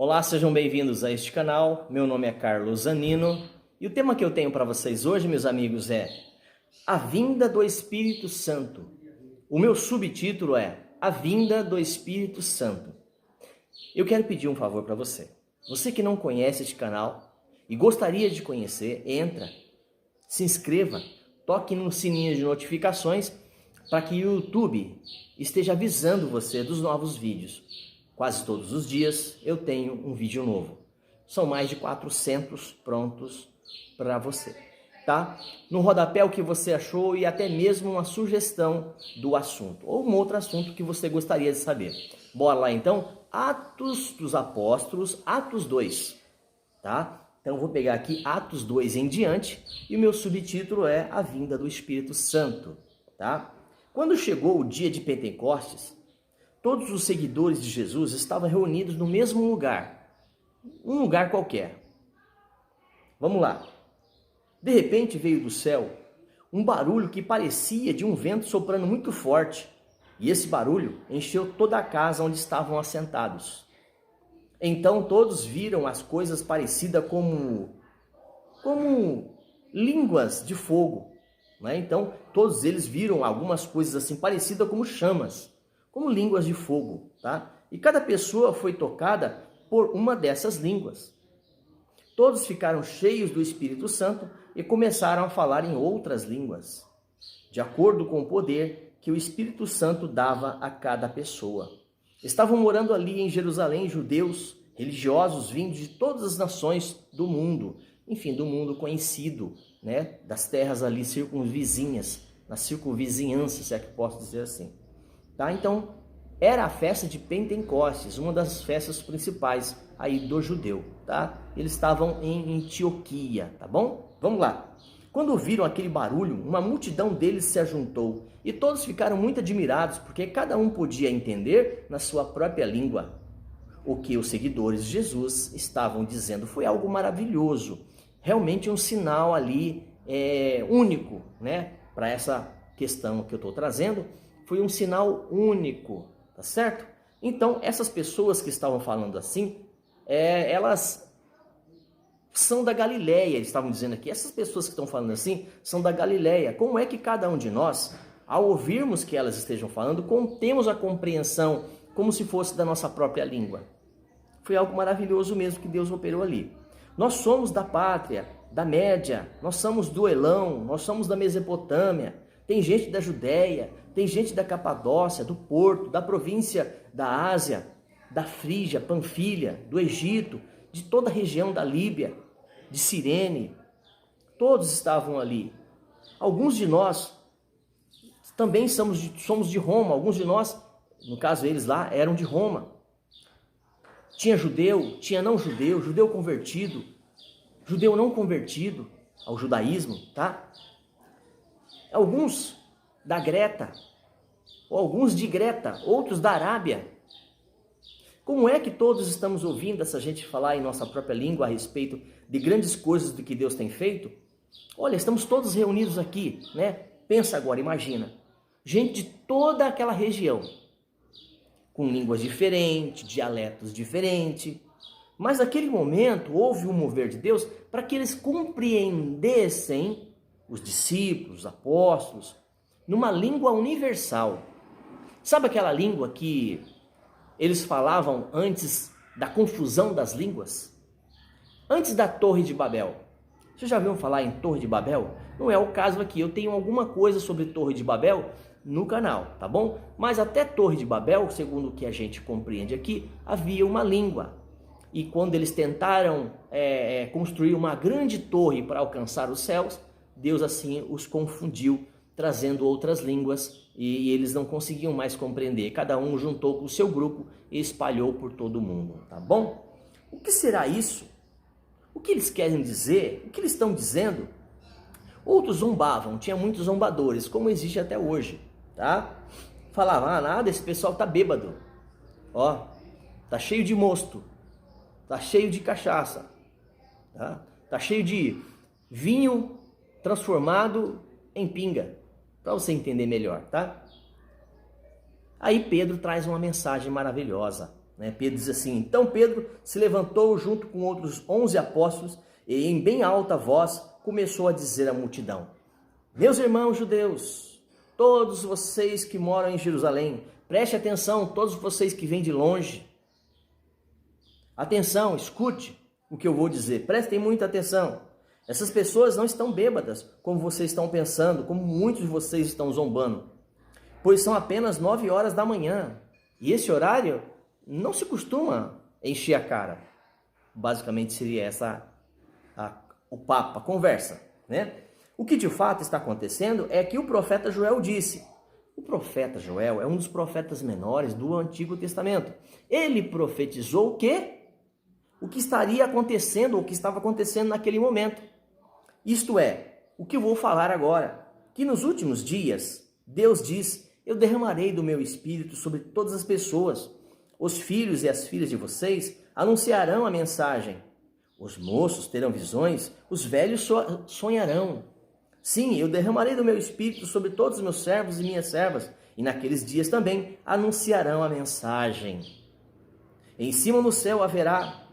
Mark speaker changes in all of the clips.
Speaker 1: Olá, sejam bem-vindos a este canal. Meu nome é Carlos Zanino e o tema que eu tenho para vocês hoje, meus amigos, é a vinda do Espírito Santo. O meu subtítulo é a vinda do Espírito Santo. Eu quero pedir um favor para você. Você que não conhece este canal e gostaria de conhecer, entra, se inscreva, toque no sininho de notificações para que o YouTube esteja avisando você dos novos vídeos. Quase todos os dias eu tenho um vídeo novo. São mais de 400 prontos para você, tá? No rodapé o que você achou e até mesmo uma sugestão do assunto ou um outro assunto que você gostaria de saber. Bora lá então, Atos dos Apóstolos, Atos 2, tá? Então eu vou pegar aqui Atos 2 em diante e o meu subtítulo é a vinda do Espírito Santo, tá? Quando chegou o dia de Pentecostes, todos os seguidores de Jesus estavam reunidos no mesmo lugar, um lugar qualquer. Vamos lá. De repente veio do céu um barulho que parecia de um vento soprando muito forte, e esse barulho encheu toda a casa onde estavam assentados. Então todos viram as coisas parecidas como línguas de fogo, né? Então todos eles viram algumas coisas assim parecidas como chamas, como línguas de fogo, tá? E cada pessoa foi tocada por uma dessas línguas. Todos ficaram cheios do Espírito Santo e começaram a falar em outras línguas, de acordo com o poder que o Espírito Santo dava a cada pessoa. Estavam morando ali em Jerusalém judeus, religiosos vindos de todas as nações do mundo, enfim, do mundo conhecido, né? Das terras ali circunvizinhas, na circunvizinhança, se é que posso dizer assim. Tá? Então, era a festa de Pentecostes, uma das festas principais aí do judeu, tá? Eles estavam em Antioquia, tá bom? Vamos lá. Quando ouviram aquele barulho, uma multidão deles se ajuntou e todos ficaram muito admirados, porque cada um podia entender na sua própria língua o que os seguidores de Jesus estavam dizendo. Foi algo maravilhoso, realmente um sinal ali único, né? Para essa questão que eu estou trazendo. Foi um sinal único, tá certo? Então, essas pessoas que estavam falando assim, elas são da Galileia, eles estavam dizendo aqui. Essas pessoas que estão falando assim são da Galileia. Como é que cada um de nós, ao ouvirmos que elas estejam falando, temos a compreensão como se fosse da nossa própria língua? Foi algo maravilhoso mesmo que Deus operou ali. Nós somos da pátria, da Média, nós somos do Elão, nós somos da Mesopotâmia. Tem gente da Judéia, tem gente da Capadócia, do Porto, da província da Ásia, da Frígia, Panfilha, do Egito, de toda a região da Líbia, de Cirene. Todos estavam ali. Alguns de nós também somos de Roma, alguns de nós, no caso eles lá, eram de Roma. Tinha judeu, tinha não judeu, judeu convertido, judeu não convertido ao judaísmo, tá? Alguns da Greta, ou alguns de Greta, outros da Arábia. Como é que todos estamos ouvindo essa gente falar em nossa própria língua a respeito de grandes coisas do que Deus tem feito? Olha, estamos todos reunidos aqui, né? Pensa agora, imagina. Gente de toda aquela região, com línguas diferentes, dialetos diferentes. Mas naquele momento houve um mover de Deus para que eles compreendessem, os discípulos, os apóstolos, numa língua universal. Sabe aquela língua que eles falavam antes da confusão das línguas? Antes da Torre de Babel. Vocês já ouviram falar em Torre de Babel? Não é o caso aqui. Eu tenho alguma coisa sobre Torre de Babel no canal, tá bom? Mas até Torre de Babel, segundo o que a gente compreende aqui, havia uma língua. E quando eles tentaram construir uma grande torre para alcançar os céus, Deus assim os confundiu, trazendo outras línguas, e eles não conseguiam mais compreender. Cada um juntou com o seu grupo e espalhou por todo o mundo, tá bom? O que será isso? O que eles querem dizer? O que eles estão dizendo? Outros zombavam, tinha muitos zombadores, como existe até hoje, tá? Falavam, nada, esse pessoal tá bêbado, ó, tá cheio de mosto, tá cheio de cachaça, tá cheio de vinho transformado em pinga, para você entender melhor, tá? Aí Pedro traz uma mensagem maravilhosa, né? Pedro diz assim: então Pedro se levantou junto com outros 11 apóstolos e em bem alta voz começou a dizer à multidão: meus irmãos judeus, todos vocês que moram em Jerusalém, preste atenção, todos vocês que vêm de longe. Atenção, escute o que eu vou dizer, prestem muita atenção. Essas pessoas não estão bêbadas, como vocês estão pensando, como muitos de vocês estão zombando, pois são apenas 9 horas da manhã, e esse horário não se costuma encher a cara. Basicamente seria essa o papo, a conversa, né? O que de fato está acontecendo é que o profeta Joel disse. O profeta Joel é um dos profetas menores do Antigo Testamento. Ele profetizou o quê? O que estaria acontecendo, ou o que estava acontecendo naquele momento. Isto é, o que eu vou falar agora, que nos últimos dias, Deus diz: eu derramarei do meu espírito sobre todas as pessoas. Os filhos e as filhas de vocês anunciarão a mensagem. Os moços terão visões, os velhos sonharão. Sim, eu derramarei do meu espírito sobre todos os meus servos e minhas servas, e naqueles dias também anunciarão a mensagem. Em cima no céu haverá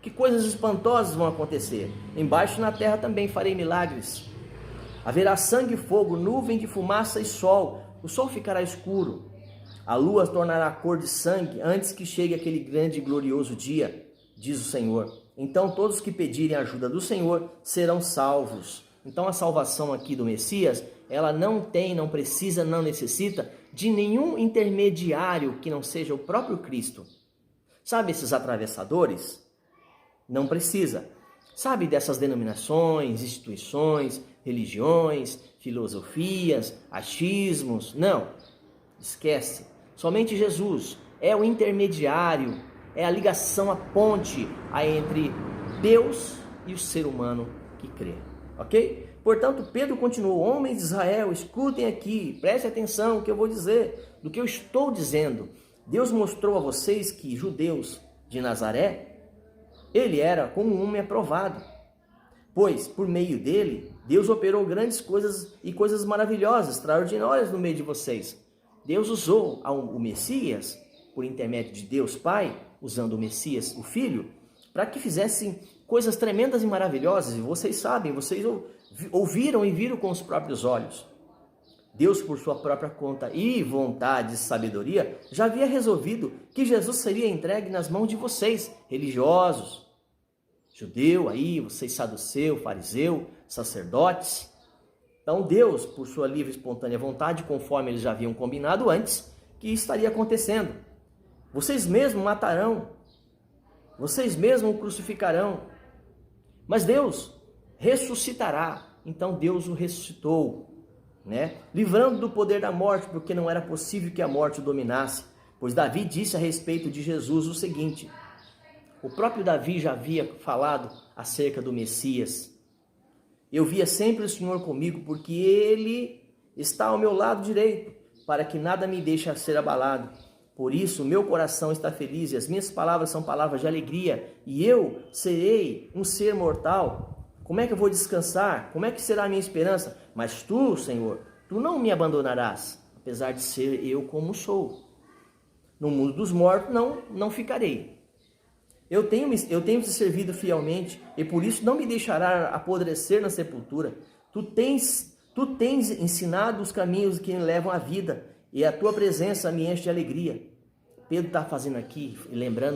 Speaker 1: que coisas espantosas vão acontecer. Embaixo na terra também farei milagres. Haverá sangue e fogo, nuvem de fumaça e sol. O sol ficará escuro. A lua tornará cor de sangue antes que chegue aquele grande e glorioso dia, diz o Senhor. Então todos que pedirem a ajuda do Senhor serão salvos. Então a salvação aqui do Messias, ela não precisa, não necessita de nenhum intermediário que não seja o próprio Cristo. Sabe esses atravessadores? Não precisa. Sabe dessas denominações, instituições, religiões, filosofias, achismos? Não. Esquece. Somente Jesus é o intermediário, é a ligação, a ponte entre Deus e o ser humano que crê. Ok? Portanto, Pedro continuou: homens de Israel, escutem aqui, prestem atenção no que eu vou dizer, do que eu estou dizendo. Deus mostrou a vocês que judeus de Nazaré, ele era como um homem aprovado, pois por meio dele, Deus operou grandes coisas e coisas maravilhosas, extraordinárias no meio de vocês. Deus usou o Messias, por intermédio de Deus Pai, usando o Messias, o Filho, para que fizessem coisas tremendas e maravilhosas, e vocês sabem, vocês ouviram e viram com os próprios olhos. Deus, por sua própria conta e vontade e sabedoria, já havia resolvido que Jesus seria entregue nas mãos de vocês, religiosos, judeu, vocês saduceu, fariseu, sacerdotes. Então Deus, por sua livre e espontânea vontade, conforme eles já haviam combinado antes, que estaria acontecendo. Vocês mesmos matarão, vocês mesmos o crucificarão, mas Deus ressuscitará. Então Deus o ressuscitou, livrando do poder da morte, porque não era possível que a morte o dominasse, pois Davi disse a respeito de Jesus o seguinte: o próprio Davi já havia falado acerca do Messias: eu via sempre o Senhor comigo, porque Ele está ao meu lado direito, para que nada me deixe ser abalado. Por isso, o meu coração está feliz e as minhas palavras são palavras de alegria, e eu serei um ser mortal. Como é que eu vou descansar? Como é que será a minha esperança? Mas tu, Senhor, tu não me abandonarás, apesar de ser eu como sou. No mundo dos mortos não ficarei. Eu tenho te servido fielmente, e por isso não me deixará apodrecer na sepultura. Tu tens ensinado os caminhos que me levam à vida, e a tua presença me enche de alegria. Pedro está fazendo aqui,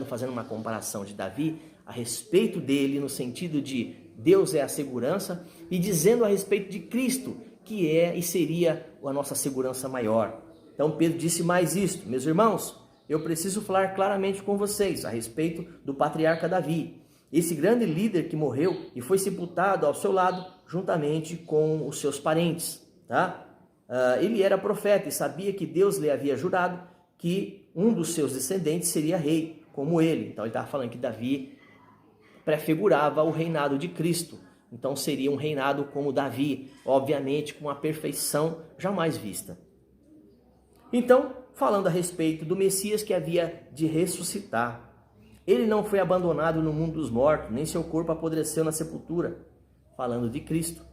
Speaker 1: fazendo uma comparação de Davi a respeito dele, no sentido de Deus é a segurança, e dizendo a respeito de Cristo, que é e seria a nossa segurança maior. Então Pedro disse mais isto: meus irmãos, eu preciso falar claramente com vocês a respeito do patriarca Davi, esse grande líder que morreu e foi sepultado ao seu lado, juntamente com os seus parentes. Ele era profeta e sabia que Deus lhe havia jurado que um dos seus descendentes seria rei, como ele. Então ele estava falando que Davi prefigurava o reinado de Cristo. Então seria um reinado como Davi, obviamente com a perfeição jamais vista. Então, falando a respeito do Messias que havia de ressuscitar, ele não foi abandonado no mundo dos mortos, nem seu corpo apodreceu na sepultura. Falando de Cristo,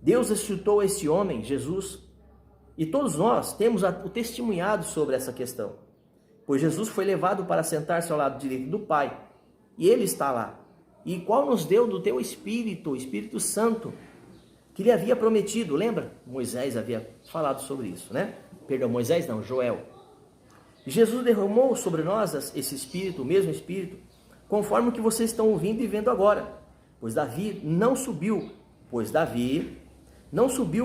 Speaker 1: Deus ressuscitou este homem, Jesus, e todos nós temos o testemunhado sobre essa questão. pois Jesus foi levado para sentar-se ao lado direito do Pai, e ele está lá. E qual nos deu do teu Espírito, o Espírito Santo, que lhe havia prometido, lembra? Moisés havia falado sobre isso, né? Perdão, Moisés não, Joel. Jesus derramou sobre nós esse Espírito, o mesmo Espírito, conforme o que vocês estão ouvindo e vendo agora. Pois Davi não subiu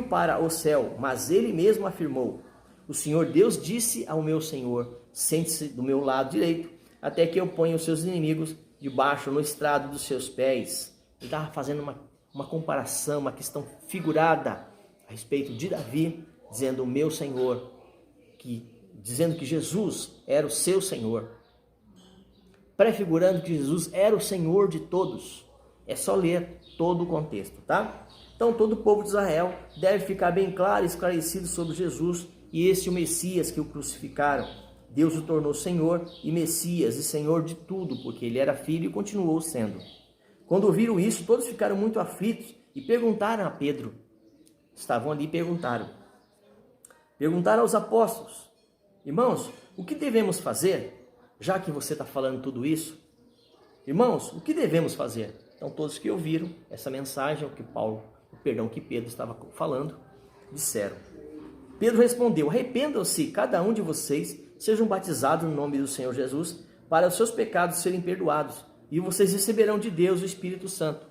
Speaker 1: para o céu, mas ele mesmo afirmou: o Senhor Deus disse ao meu Senhor, sente-se do meu lado direito, até que eu ponha os seus inimigos debaixo no estrado dos seus pés. Ele estava fazendo uma comparação, uma questão figurada a respeito de Davi, dizendo o meu Senhor, dizendo que Jesus era o seu Senhor, prefigurando que Jesus era o Senhor de todos. É só ler todo o contexto, tá? Então todo o povo de Israel deve ficar bem claro e esclarecido sobre Jesus e esse o Messias que o crucificaram. Deus o tornou Senhor e Messias e Senhor de tudo, porque ele era filho e continuou sendo. Quando ouviram isso, todos ficaram muito aflitos e perguntaram a Pedro. Estavam ali e perguntaram aos apóstolos: irmãos, o que devemos fazer? Já que você está falando tudo isso, irmãos, o que devemos fazer? Então todos que ouviram essa mensagem, que Pedro estava falando, disseram. Pedro respondeu: arrependam-se cada um de vocês, sejam batizados no nome do Senhor Jesus, para os seus pecados serem perdoados, e vocês receberão de Deus o Espírito Santo.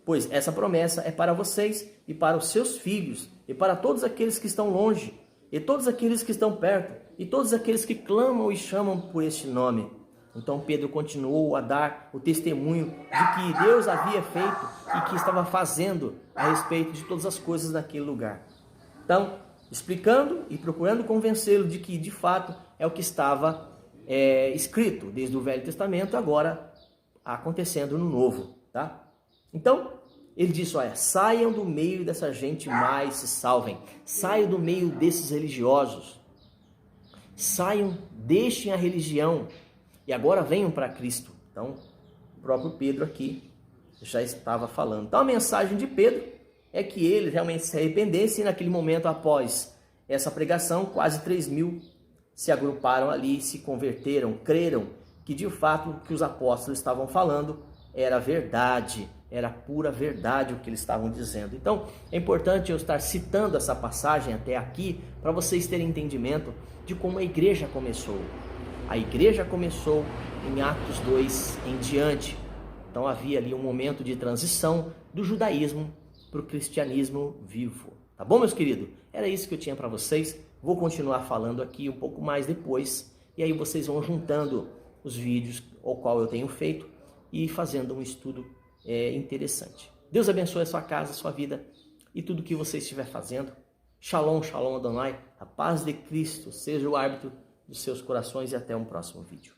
Speaker 1: Pois essa promessa é para vocês e para os seus filhos, e para todos aqueles que estão longe, e todos aqueles que estão perto, e todos aqueles que clamam e chamam por este nome. Então Pedro continuou a dar o testemunho de que Deus havia feito e que estava fazendo a respeito de todas as coisas naquele lugar. Então, explicando e procurando convencê-lo de que de fato é o que estava escrito desde o Velho Testamento, agora acontecendo no Novo, tá? Então, ele disse: olha, saiam do meio dessa gente má e se salvem. Saiam do meio desses religiosos. Saiam, deixem a religião e agora venham para Cristo. Então, o próprio Pedro aqui já estava falando. Então, a mensagem de Pedro é que ele realmente se arrependesse, e naquele momento, após essa pregação, quase 3.000 se agruparam ali, se converteram, creram que de fato o que os apóstolos estavam falando era verdade, era pura verdade o que eles estavam dizendo. Então, é importante eu estar citando essa passagem até aqui, para vocês terem entendimento de como a igreja começou. A igreja começou em Atos 2 em diante. Então havia ali um momento de transição do judaísmo para o cristianismo vivo. Tá bom, meus queridos? Era isso que eu tinha para vocês. Vou continuar falando aqui um pouco mais depois. E aí vocês vão juntando os vídeos ao qual eu tenho feito e fazendo um estudo interessante. Deus abençoe a sua casa, a sua vida e tudo que você estiver fazendo. Shalom, shalom Adonai. A paz de Cristo seja o árbitro dos seus corações e até um próximo vídeo.